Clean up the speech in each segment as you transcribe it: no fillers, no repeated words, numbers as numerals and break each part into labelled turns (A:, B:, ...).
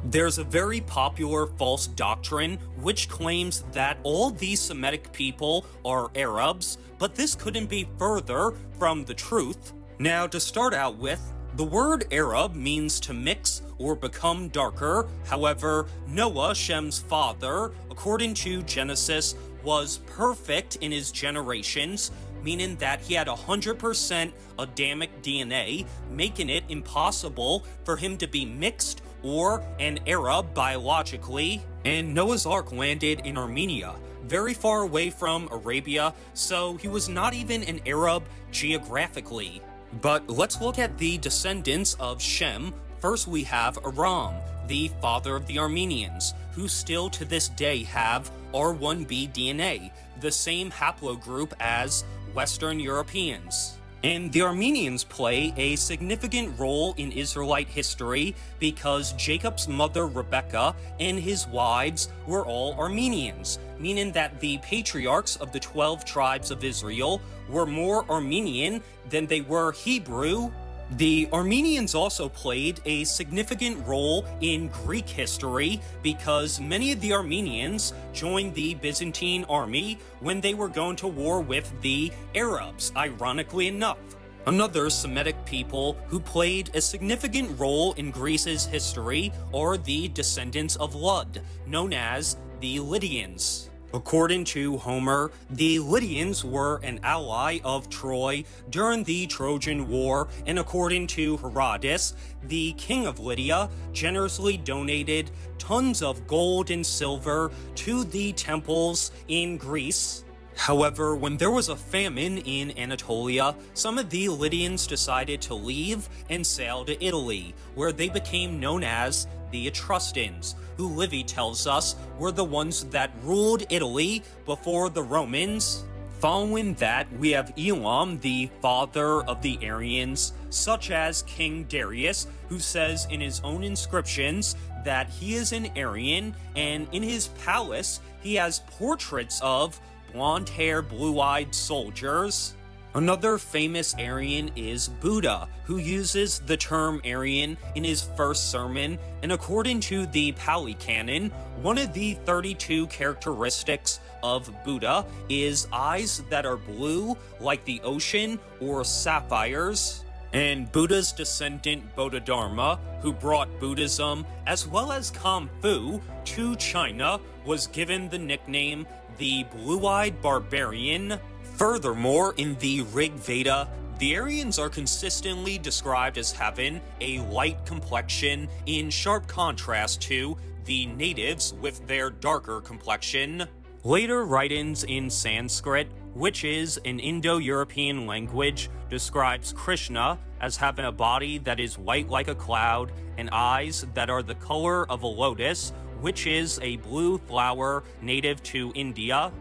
A: There's a very popular false doctrine which claims that all these Semitic people are Arabs, but this couldn't be further from the truth. Now, to start out with, the word Arab means to mix or become darker. However, Noah, Shem's father, according to Genesis, was perfect in his generations, meaning that he had 100% Adamic DNA, making it impossible for him to be mixed or an Arab biologically. And Noah's Ark landed in Armenia, very far away from Arabia, so he was not even an Arab geographically. But let's look at the descendants of Shem. First we have Aram, the father of the Armenians, who still to this day have R1b DNA, the same haplogroup as Western Europeans. And the Armenians play a significant role in Israelite history because Jacob's mother Rebekah and his wives were all Armenians, meaning that the patriarchs of the 12 tribes of Israel were more Armenian than they were Hebrew. The Armenians also played a significant role in Greek history because many of the Armenians joined the Byzantine army when they were going to war with the Arabs, ironically enough. Another Semitic people who played a significant role in Greece's history are the descendants of Lud, known as the Lydians. According to Homer, the Lydians were an ally of Troy during the Trojan War, and according to Herodotus, the king of Lydia generously donated tons of gold and silver to the temples in Greece. However, when there was a famine in Anatolia, some of the Lydians decided to leave and sail to Italy, where they became known as the Etruscans, who Livy tells us were the ones that ruled Italy before the Romans. Following that, we have Elam, the father of the Aryans, such as King Darius, who says in his own inscriptions that he is an Aryan, and in his palace he has portraits of blonde-haired, blue-eyed soldiers. Another famous Aryan is Buddha, who uses the term Aryan in his first sermon, and according to the Pali Canon, one of the 32 characteristics of Buddha is eyes that are blue like the ocean or sapphires. And Buddha's descendant Bodhidharma, who brought Buddhism as well as Kung Fu to China, was given the nickname the Blue-Eyed Barbarian. Furthermore, in the Rig Veda, the Aryans are consistently described as having a light complexion in sharp contrast to the natives with their darker complexion. Later writings in Sanskrit, which is an Indo-European language, describes Krishna as having a body that is white like a cloud and eyes that are the color of a lotus, which is a blue flower native to India.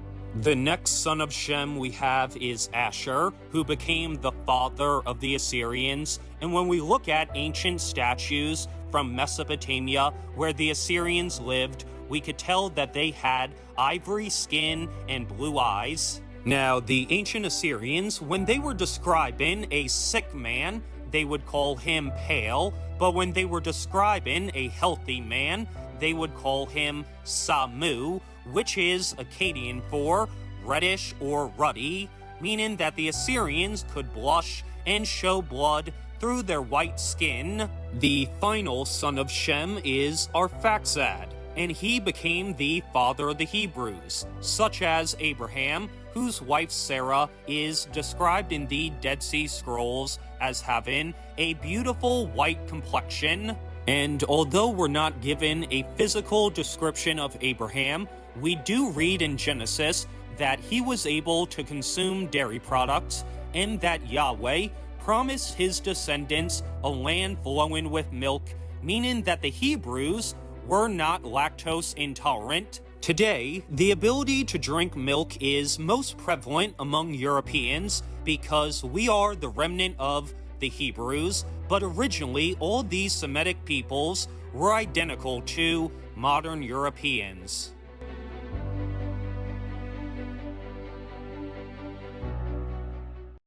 A: The next son of Shem we have is Ashur, who became the father of the Assyrians. And when we look at ancient statues from Mesopotamia where the Assyrians lived, we could tell that they had ivory skin and blue eyes. Now, the ancient Assyrians, when they were describing a sick man, they would call him pale, but when they were describing a healthy man, they would call him Samu, which is Akkadian for reddish or ruddy, meaning that the Assyrians could blush and show blood through their white skin. The final son of Shem is Arphaxad, and he became the father of the Hebrews, such as Abraham, whose wife Sarah is described in the Dead Sea Scrolls as having a beautiful white complexion. And although we're not given a physical description of Abraham, we do read in Genesis that he was able to consume dairy products and that Yahweh promised his descendants a land flowing with milk, meaning that the Hebrews were not lactose intolerant. Today, the ability to drink milk is most prevalent among Europeans because we are the remnant of the Hebrews, but originally all these Semitic peoples were identical to modern Europeans.